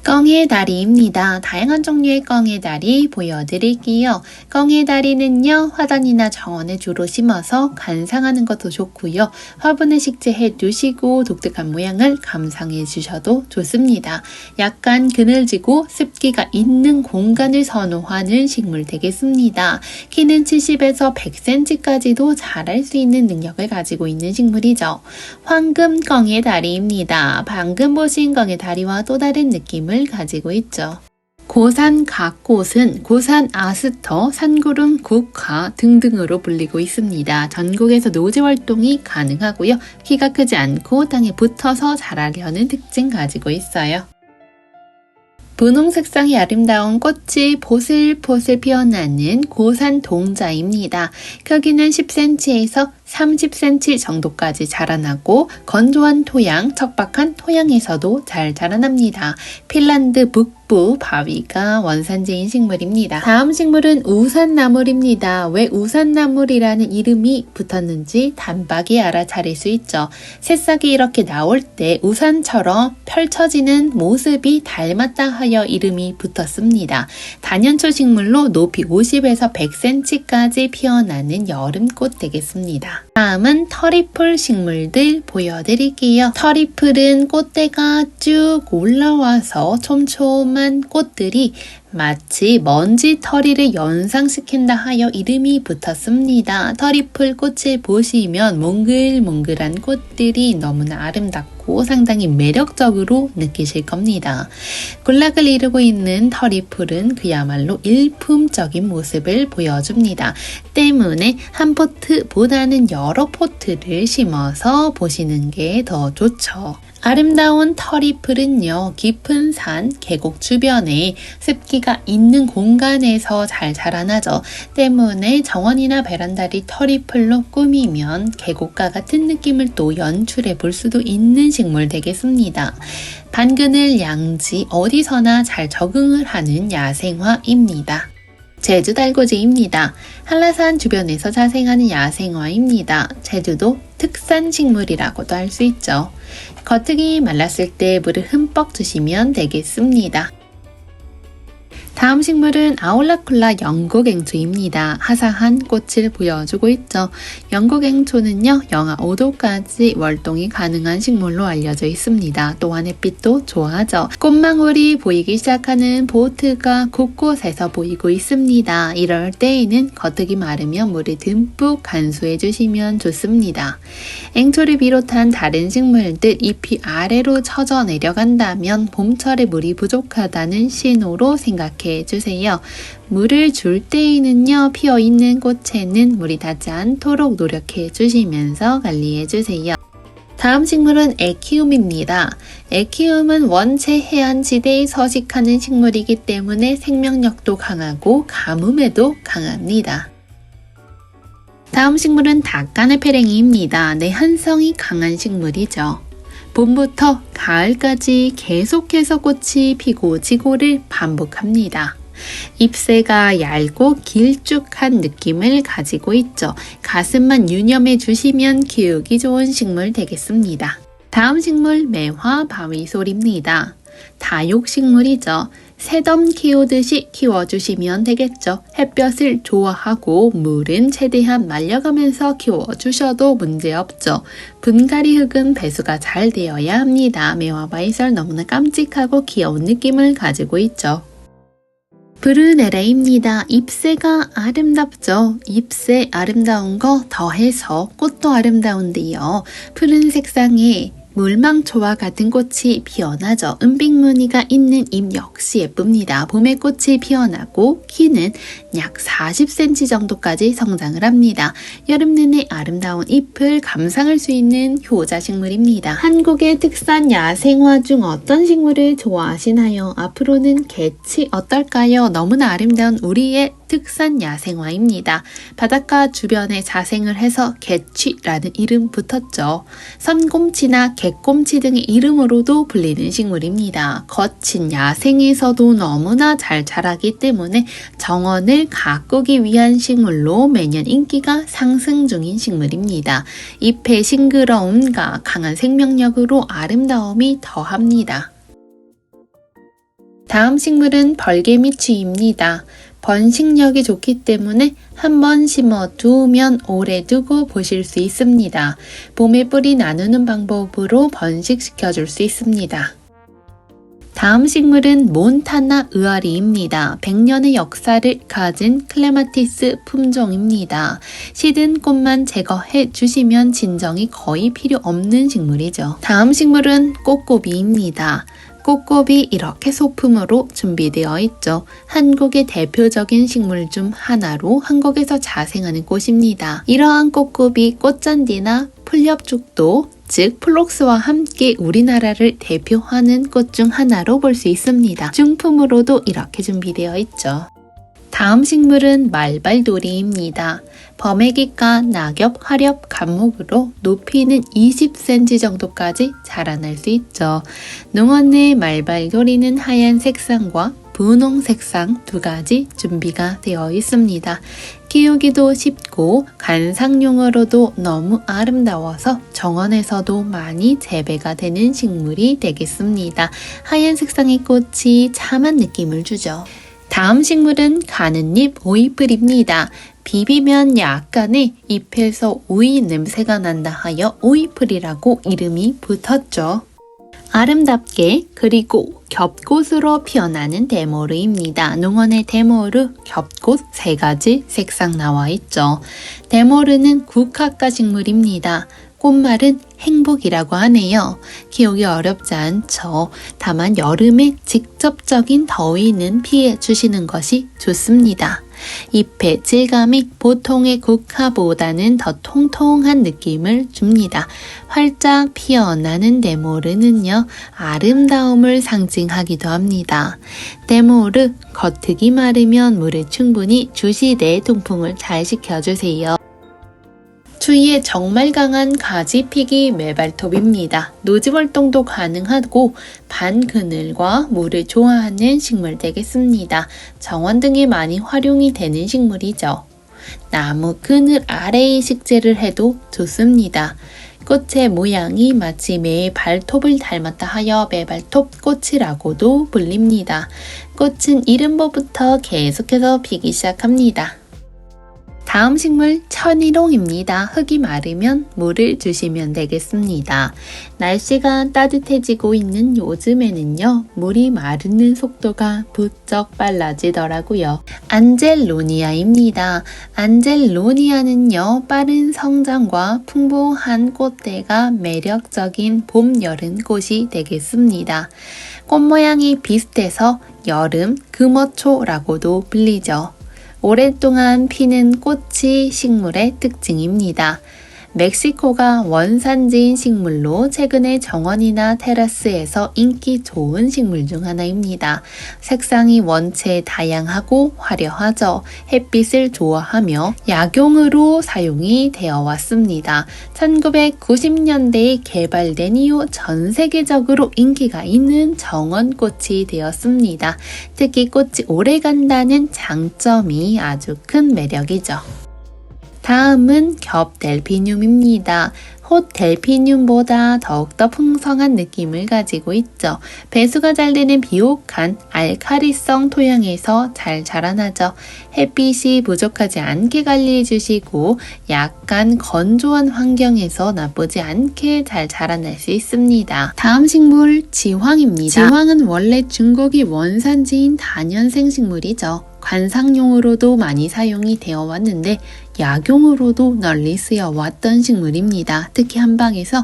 껑의 다리입니다. 다양한 종류의 껑의 다리 보여드릴게요. 껑의 다리는요, 화단이나 정원에 주로 심어서 관상하는 것도 좋고요. 화분에 식재해 두시고 독특한 모양을 감상해 주셔도 좋습니다. 약간 그늘지고 습기가 있는 공간을 선호하는 식물 되겠습니다. 키는 70에서 100cm까지도 자랄 수 있는 능력을 가지고 있는 식물이죠. 황금 껑의 다리입니다. 방금 보신 껑의 다리와 또 다른 느낌을 가지고 있죠. 고산 갓꽃은 고산 아스터, 산구름 국화 등등으로 불리고 있습니다. 전국에서 노지 활동이 가능하고요. 키가 크지 않고 땅에 붙어서 자라려는 특징 가지고 있어요. 분홍 색상이 아름다운 꽃이 보슬보슬 피어나는 고산 동자입니다. 크기는 10cm에서 30cm 정도까지 자라나고 건조한 토양, 척박한 토양에서도 잘 자라납니다. 핀란드 북부 바위가 원산지인 식물입니다. 다음 식물은 우산나물입니다. 왜 우산나물이라는 이름이 붙었는지 단박에 알아차릴 수 있죠. 새싹이 이렇게 나올 때 우산처럼 펼쳐지는 모습이 닮았다 하여 이름이 붙었습니다. 단연초 식물로 높이 50에서 100cm까지 피어나는 여름꽃 되겠습니다. 다음은 터리풀 식물들 보여드릴게요. 터리풀은 꽃대가 쭉 올라와서 촘촘한 꽃들이 마치 먼지 터리를 연상시킨다 하여 이름이 붙었습니다. 터리풀 꽃을 보시면 몽글몽글한 꽃들이 너무나 아름답고 상당히 매력적으로 느끼실 겁니다. 군락을 이루고 있는 터리풀은 그야말로 일품적인 모습을 보여줍니다. 때문에 한 포트보다는 여러 포트를 심어서 보시는 게 더 좋죠. 아름다운 터리풀은요, 깊은 산, 계곡 주변에 습기가 있는 공간에서 잘 자라나죠. 때문에 정원이나 베란다를 터리풀로 꾸미면 계곡과 같은 느낌을 또 연출해 볼 수도 있는 식물 되겠습니다. 반그늘 양지 어디서나 잘 적응을 하는 야생화입니다. 제주 달구지입니다. 한라산 주변에서 자생하는 야생화입니다. 제주도 특산 식물이라고도 할 수 있죠. 겉흙이 말랐을 때 물을 흠뻑 주시면 되겠습니다. 다음 식물은 아울라쿨라 영국앵초입니다. 화사한 꽃을 보여주고 있죠. 영국앵초는요, 영하 5도까지 월동이 가능한 식물로 알려져 있습니다. 또한 햇빛도 좋아하죠. 꽃망울이 보이기 시작하는 보트가 곳곳에서 보이고 있습니다. 이럴 때에는 겉흙이 마르면 물을 듬뿍 간수해 주시면 좋습니다. 앵초를 비롯한 다른 식물들 잎이 아래로 처져 내려간다면 봄철에 물이 부족하다는 신호로 생각해 주세요. 물을 줄 때에는요, 피어있는 꽃에는 물이 닿지 않도록 노력해 주시면서 관리해 주세요. 다음 식물은 에키움입니다. 에키움은 원체 해안지대에 서식하는 식물이기 때문에 생명력도 강하고 가뭄에도 강합니다. 다음 식물은 닭가네페랭이입니다. 내한성이 강한 식물이죠. 봄부터 가을까지 계속해서 꽃이 피고 지고를 반복합니다. 잎새가 얇고 길쭉한 느낌을 가지고 있죠. 가슴만 유념해 주시면 키우기 좋은 식물 되겠습니다. 다음 식물 매화 바위솔입니다. 다육식물이죠. 새덤 키우듯이 키워주시면 되겠죠. 햇볕을 좋아하고 물은 최대한 말려가면서 키워주셔도 문제없죠. 분갈이 흙은 배수가 잘 되어야 합니다. 매화 바위솔 너무나 깜찍하고 귀여운 느낌을 가지고 있죠. 브르네레입니다. 잎새가 아름답죠. 잎새 아름다운 거 더해서 꽃도 아름다운데요. 푸른 색상에 물망초와 같은 꽃이 피어나죠. 은빛 무늬가 있는 잎 역시 예쁩니다. 봄에 꽃이 피어나고 키는 약 40cm 정도까지 성장을 합니다. 여름 내내 아름다운 잎을 감상할 수 있는 효자식물입니다. 한국의 특산 야생화 중 어떤 식물을 좋아하시나요? 앞으로는 개치 어떨까요? 너무나 아름다운 우리의 특산 야생화입니다. 바닷가 주변에 자생을 해서 개취라는 이름 붙었죠. 선곰치나 갯곰치 등의 이름으로도 불리는 식물입니다. 거친 야생에서도 너무나 잘 자라기 때문에 정원을 가꾸기 위한 식물로 매년 인기가 상승 중인 식물입니다. 잎의 싱그러움과 강한 생명력으로 아름다움이 더합니다. 다음 식물은 벌개미추입니다. 번식력이 좋기 때문에 한번 심어 두면 오래 두고 보실 수 있습니다. 봄에 뿌리 나누는 방법으로 번식시켜 줄 수 있습니다. 다음 식물은 몬타나 의아리입니다. 100년의 역사를 가진 클레마티스 품종입니다. 시든 꽃만 제거해 주시면 진정이 거의 필요 없는 식물이죠. 다음 식물은 꼬꼬비입니다. 꼬꼬비 이렇게 소품으로 준비되어 있죠. 한국의 대표적인 식물 중 하나로 한국에서 자생하는 꽃입니다. 이러한 꼬꼬비 꽃잔디나 풀엽죽도 즉 플록스와 함께 우리나라를 대표하는 꽃 중 하나로 볼 수 있습니다. 중품으로도 이렇게 준비되어 있죠. 다음 식물은 말발도리입니다. 범애기과 낙엽, 화렵, 감목으로 높이는 20cm 정도까지 자라날 수 있죠. 농원 내 말발도리는 하얀 색상과 분홍 색상 두 가지 준비가 되어 있습니다. 키우기도 쉽고 관상용으로도 너무 아름다워서 정원에서도 많이 재배가 되는 식물이 되겠습니다. 하얀 색상의 꽃이 참한 느낌을 주죠. 다음 식물은 가는잎 오이풀입니다. 비비면 약간의 잎에서 오이 냄새가 난다 하여 오이풀이라고 이름이 붙었죠. 아름답게 그리고 겹꽃으로 피어나는 데모르입니다. 농원의 데모르, 겹꽃 3가지 색상 나와 있죠. 데모르는 국화과 식물입니다. 꽃말은 행복이라고 하네요. 키우기 어렵지 않죠. 다만 여름에 직접적인 더위는 피해 주시는 것이 좋습니다. 잎의 질감이 보통의 국화보다는 더 통통한 느낌을 줍니다. 활짝 피어나는 데모르는요, 아름다움을 상징하기도 합니다. 데모르, 겉흙이 마르면 물을 충분히 주시되 통풍을 잘 시켜주세요. 추위에 정말 강한 가지피기 메발톱입니다. 노지활동도 가능하고 반그늘과 물을 좋아하는 식물 되겠습니다. 정원 등에 많이 활용이 되는 식물이죠. 나무 그늘 아래에 식재를 해도 좋습니다. 꽃의 모양이 마치 매의 발톱을 닮았다 하여 매발톱 꽃이라고도 불립니다. 꽃은 이른보부터 계속해서 피기 시작합니다. 다음 식물 천일홍입니다. 흙이 마르면 물을 주시면 되겠습니다. 날씨가 따뜻해지고 있는 요즘에는요, 물이 마르는 속도가 부쩍 빨라지더라고요. 안젤로니아입니다. 안젤로니아는요, 빠른 성장과 풍부한 꽃대가 매력적인 봄, 여름 꽃이 되겠습니다. 꽃 모양이 비슷해서 여름 금어초라고도 불리죠. 오랫동안 피는 꽃이 식물의 특징입니다. 멕시코가 원산지인 식물로 최근에 정원이나 테라스에서 인기 좋은 식물 중 하나입니다. 색상이 원체 다양하고 화려하죠. 햇빛을 좋아하며 약용으로 사용이 되어 왔습니다. 1990년대에 개발된 이후 전 세계적으로 인기가 있는 정원꽃이 되었습니다. 특히 꽃이 오래 간다는 장점이 아주 큰 매력이죠. 다음은 겹 델피늄입니다. 꽃 델피늄보다 더욱더 풍성한 느낌을 가지고 있죠. 배수가 잘 되는 비옥한 알카리성 토양에서 잘 자라나죠. 햇빛이 부족하지 않게 관리해 주시고 약간 건조한 환경에서 나쁘지 않게 잘 자라날 수 있습니다. 다음 식물 지황입니다. 지황은 원래 중국이 원산지인 다년생 식물이죠. 관상용으로도 많이 사용이 되어 왔는데 약용으로도 널리 쓰여왔던 식물입니다. 특히 한방에서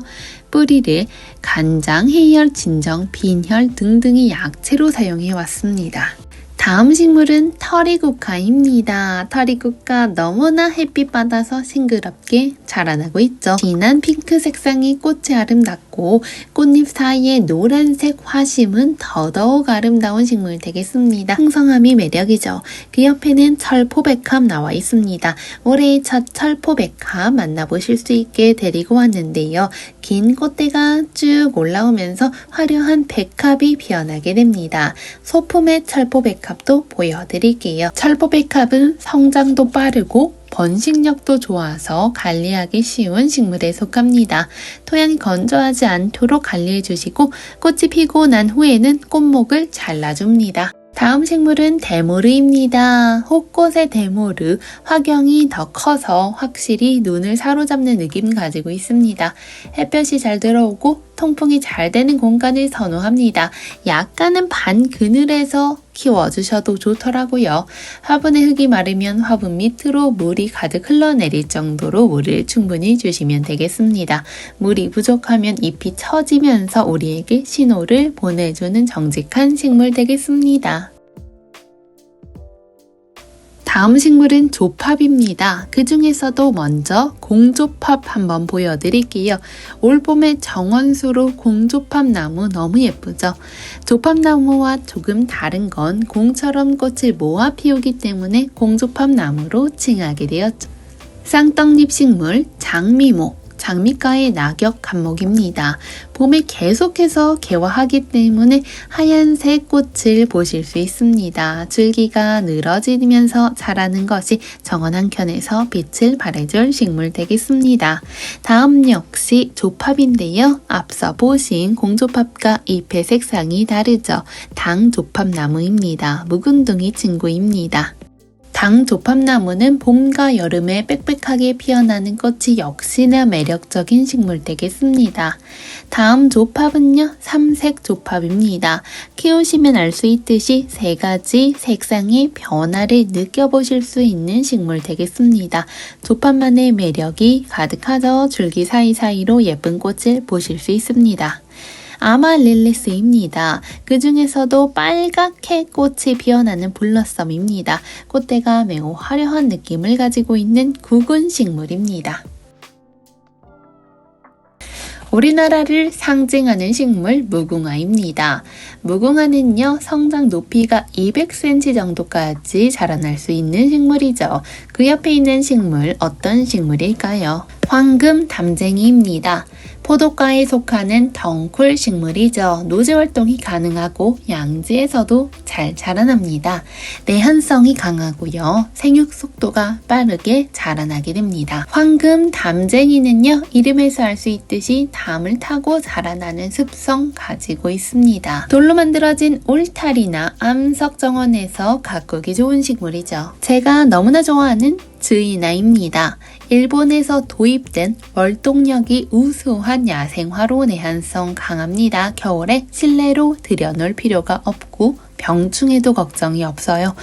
뿌리를 간장, 해열, 진정, 빈혈 등등의 약재로 사용해 왔습니다. 다음 식물은 터리국화입니다. 터리국화 너무나 햇빛 받아서 싱그럽게 자라나고 있죠. 진한 핑크 색상의 꽃이 아름답고 꽃잎 사이에 노란색 화심은 더더욱 아름다운 식물 되겠습니다. 풍성함이 매력이죠. 그 옆에는 철포백합 나와 있습니다. 올해의 첫 철포백합 만나보실 수 있게 데리고 왔는데요. 긴 꽃대가 쭉 올라오면서 화려한 백합이 피어나게 됩니다. 소품의 철포백합도 보여드릴게요. 철포백합은 성장도 빠르고 번식력도 좋아서 관리하기 쉬운 식물에 속합니다. 토양이 건조하지 않도록 관리해 주시고 꽃이 피고 난 후에는 꽃목을 잘라줍니다. 다음 식물은 데모르입니다. 호꽃의 데모르, 화경이 더 커서 확실히 눈을 사로잡는 느낌 가지고 있습니다. 햇볕이 잘 들어오고 통풍이 잘 되는 공간을 선호합니다. 약간은 반그늘에서 키워주셔도 좋더라고요. 화분에 흙이 마르면 화분 밑으로 물이 가득 흘러내릴 정도로 물을 충분히 주시면 되겠습니다. 물이 부족하면 잎이 처지면서 우리에게 신호를 보내주는 정직한 식물 되겠습니다. 다음 식물은 조팝입니다. 그 중에서도 먼저 공조팝 한번 보여드릴게요. 올봄에 정원수로 공조팝 나무 너무 예쁘죠? 조팝나무와 조금 다른 건 공처럼 꽃을 모아 피우기 때문에 공조팝 나무로 칭하게 되었죠. 쌍떡잎 식물 장미목. 장미과의 낙엽 감목입니다. 봄에 계속해서 개화하기 때문에 하얀색 꽃을 보실 수 있습니다. 줄기가 늘어지면서 자라는 것이 정원 한켠에서 빛을 발해줄 식물 되겠습니다. 다음 역시 조팝인데요. 앞서 보신 공조팝과 잎의 색상이 다르죠. 당조팝나무입니다. 묵은둥이 친구입니다. 당조팝나무는 봄과 여름에 빽빽하게 피어나는 꽃이 역시나 매력적인 식물 되겠습니다. 다음 조팝은요, 삼색 조팝입니다. 키우시면 알 수 있듯이 세 가지 색상의 변화를 느껴보실 수 있는 식물 되겠습니다. 조팝만의 매력이 가득하죠. 줄기 사이사이로 예쁜 꽃을 보실 수 있습니다. 아마릴리스입니다. 그 중에서도 빨갛게 꽃이 피어나는 블러썸입니다. 꽃대가 매우 화려한 느낌을 가지고 있는 구근 식물입니다. 우리나라를 상징하는 식물 무궁화입니다. 무궁화는요, 성장 높이가 200cm 정도까지 자라날 수 있는 식물이죠. 그 옆에 있는 식물 어떤 식물일까요? 황금 담쟁이입니다. 포도과에 속하는 덩쿨 식물이죠. 노지 활동이 가능하고 양지에서도 잘 자라납니다. 내한성이 강하고요. 생육 속도가 빠르게 자라나게 됩니다. 황금 담쟁이는요, 이름에서 알 수 있듯이 담을 타고 자라나는 습성 가지고 있습니다. 돌로 만들어진 울타리나 암석 정원에서 가꾸기 좋은 식물이죠. 제가 너무나 좋아하는 즈이나입니다. 일본에서 도입된 월동력이 우수한 야생화로 내한성 강합니다. 겨울에 실내로 들여놓을 필요가 없고 병충해도 걱정이 없어요.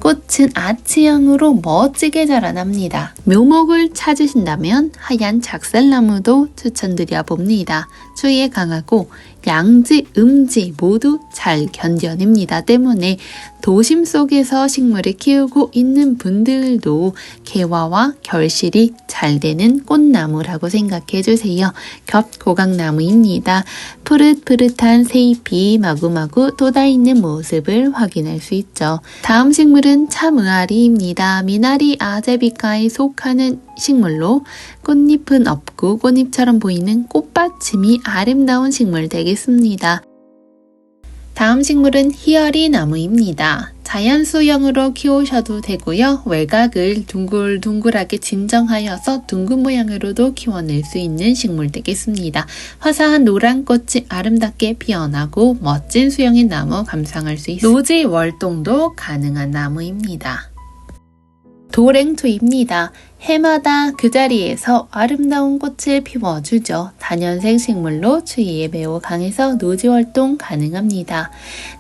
꽃은 아치형으로 멋지게 자라납니다. 묘목을 찾으신다면 하얀 작살나무도 추천드려 봅니다. 추위에 강하고 양지, 음지 모두 잘 견뎌냅니다. 때문에 도심 속에서 식물을 키우고 있는 분들도 개화와 결실이 잘 되는 꽃나무라고 생각해 주세요. 겹고강나무입니다. 푸릇푸릇한 새잎이 마구마구 돋아있는 모습을 확인할 수 있죠. 다음 식물은 참의아리입니다. 미나리 아제비과에 속하는 식물로 꽃잎은 없고 꽃잎처럼 보이는 꽃받침이 아름다운 식물 되겠습니다. 다음 식물은 희어리 나무입니다. 자연 수영으로 키우셔도 되고요. 외곽을 둥글둥글하게 진정하여서 둥근 모양으로도 키워낼 수 있는 식물 되겠습니다. 화사한 노란 꽃이 아름답게 피어나고 멋진 수영의 나무 감상할 수 있습니다. 노지 월동도 가능한 나무입니다. 도랭투입니다. 해마다 그 자리에서 아름다운 꽃을 피워주죠. 다년생 식물로 추위에 매우 강해서 노지활동 가능합니다.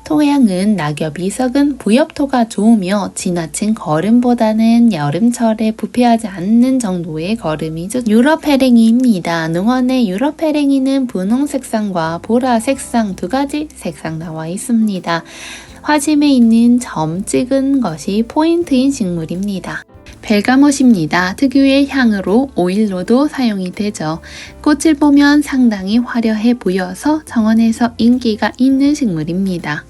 토양은 낙엽이 썩은 부엽토가 좋으며 지나친 거름보다는 여름철에 부패하지 않는 정도의 거름이 좋죠. 유럽해랭이입니다. 농원의 유럽해랭이는 분홍 색상과 보라 색상 두 가지 색상 나와 있습니다. 화심에 있는 점 찍은 것이 포인트인 식물입니다. 벨가못입니다. 특유의 향으로 오일로도 사용이 되죠. 꽃을 보면 상당히 화려해 보여서 정원에서 인기가 있는 식물입니다.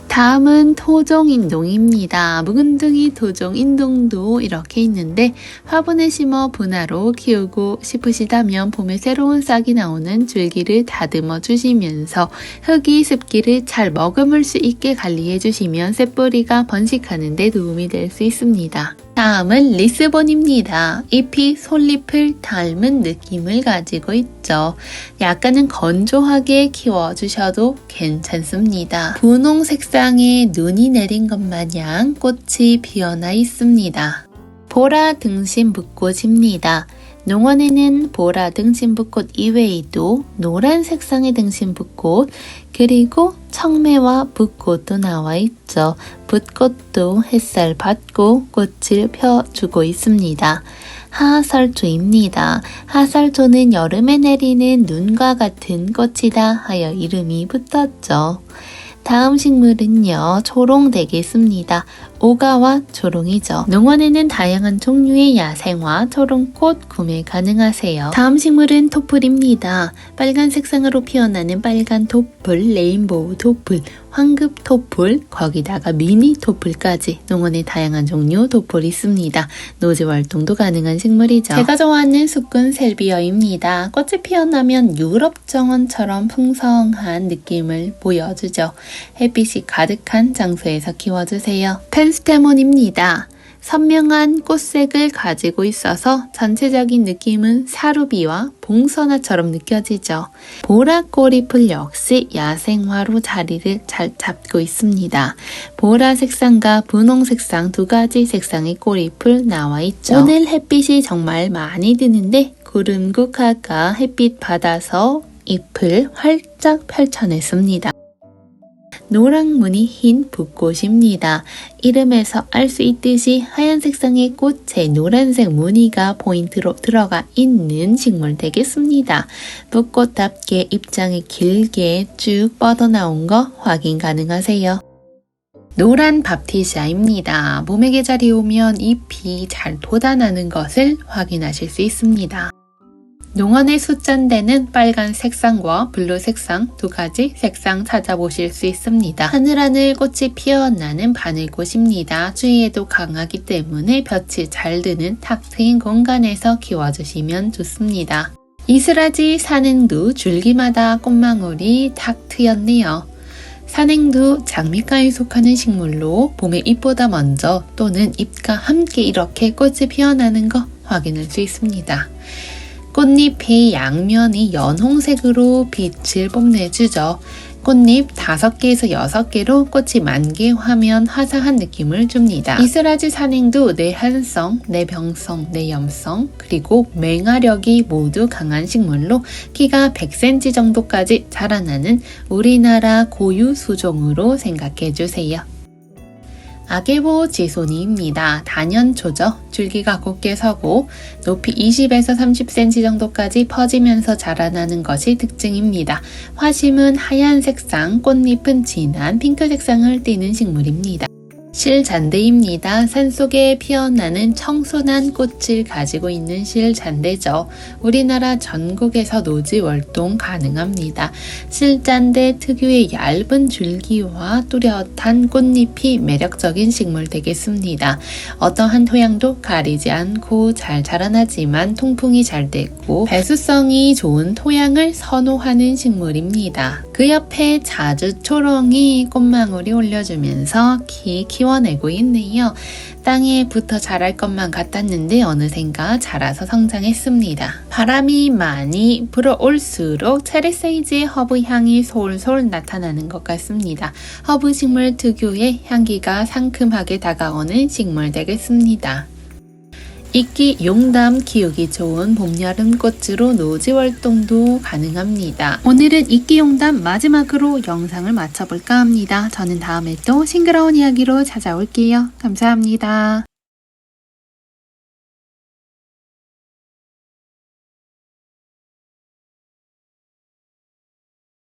다음은 토종인동입니다. 묵은둥이 토종인동도 이렇게 있는데 화분에 심어 분화로 키우고 싶으시다면 봄에 새로운 싹이 나오는 줄기를 다듬어 주시면서 흙이 습기를 잘 머금을 수 있게 관리해 주시면 새뿌리가 번식하는 데 도움이 될 수 있습니다. 다음은 리스본입니다. 잎이 솔잎을 닮은 느낌을 가지고 있죠. 약간은 건조하게 키워주셔도 괜찮습니다. 분홍 색상의 눈이 내린 것 마냥 꽃이 피어나 있습니다. 보라 등심붓꽃입니다. 농원에는 보라 등심붓꽃 이외에도 노란 색상의 등심붓꽃 그리고 청매와 붓꽃도 나와 있죠. 붓꽃도 햇살 받고 꽃을 펴주고 있습니다. 하설초입니다. 하설초는 여름에 내리는 눈과 같은 꽃이다 하여 이름이 붙었죠. 다음 식물은요, 초롱 되겠습니다. 오가와 초롱이죠. 농원에는 다양한 종류의 야생화 초롱꽃 구매 가능하세요. 다음 식물은 토플입니다. 빨간 색상으로 피어나는 빨간 토플, 레인보우 토플, 황급 토플, 거기다가 미니 토플까지 농원에 다양한 종류 토플이 있습니다. 노지 활동도 가능한 식물이죠. 제가 좋아하는 수꾼 셀비어입니다. 꽃이 피어나면 유럽 정원처럼 풍성한 느낌을 보여주죠. 햇빛이 가득한 장소에서 키워주세요. 펜스테몬입니다. 선명한 꽃색을 가지고 있어서 전체적인 느낌은 사루비와 봉선화처럼 느껴지죠. 보라 꼬리풀 역시 야생화로 자리를 잘 잡고 있습니다. 보라 색상과 분홍 색상 두 가지 색상의 꼬리풀 나와 있죠. 오늘 햇빛이 정말 많이 드는데 구름국화가 햇빛 받아서 잎을 활짝 펼쳐냈습니다. 노랑무늬 흰 붓꽃입니다. 이름에서 알 수 있듯이 하얀 색상의 꽃에 노란색 무늬가 포인트로 들어가 있는 식물 되겠습니다. 붓꽃답게 입장이 길게 쭉 뻗어나온 거 확인 가능하세요. 노란 밥티시아입니다. 봄의 계절이 오면 잎이 잘 돋아나는 것을 확인하실 수 있습니다. 농원의 숫잔대는 빨간 색상과 블루 색상 두 가지 색상 찾아보실 수 있습니다. 하늘하늘 꽃이 피어나는 바늘꽃입니다. 추위에도 강하기 때문에 볕이 잘 드는 탁 트인 공간에서 키워주시면 좋습니다. 이슬아지 산행두 줄기마다 꽃망울이 탁 트였네요. 산행두 장미과에 속하는 식물로 봄에 잎보다 먼저 또는 잎과 함께 이렇게 꽃이 피어나는 거 확인할 수 있습니다. 꽃잎의 양면이 연홍색으로 빛을 뽐내주죠. 꽃잎 5개에서 6개로 꽃이 만개화면 화사한 느낌을 줍니다. 이슬아지 산행도 내한성, 내병성, 내염성, 그리고 맹화력이 모두 강한 식물로 키가 100cm 정도까지 자라나는 우리나라 고유 수종으로 생각해주세요. 아게보 지소니입니다. 단연초죠. 줄기가 곱게 서고 높이 20에서 30cm 정도까지 퍼지면서 자라나는 것이 특징입니다. 화심은 하얀 색상, 꽃잎은 진한 핑크 색상을 띠는 식물입니다. 실잔대입니다. 산속에 피어나는 청순한 꽃을 가지고 있는 실잔대죠. 우리나라 전국에서 노지 월동 가능합니다. 실잔대 특유의 얇은 줄기와 뚜렷한 꽃잎이 매력적인 식물 되겠습니다. 어떠한 토양도 가리지 않고 잘 자라나지만 통풍이 잘 되고 배수성이 좋은 토양을 선호하는 식물입니다. 그 옆에 자주초롱이 꽃망울이 올려주면서 키워내고 있네요. 땅에 붙어 자랄 것만 같았는데 어느샌가 자라서 성장했습니다. 바람이 많이 불어올수록 체리 사이즈의 허브 향이 솔솔 나타나는 것 같습니다. 허브 식물 특유의 향기가 상큼하게 다가오는 식물 되겠습니다. 이끼 용담 키우기 좋은 봄, 여름 꽃으로 노지 활동도 가능합니다. 오늘은 이끼 용담 마지막으로 영상을 마쳐볼까 합니다. 저는 다음에 또 싱그러운 이야기로 찾아올게요. 감사합니다.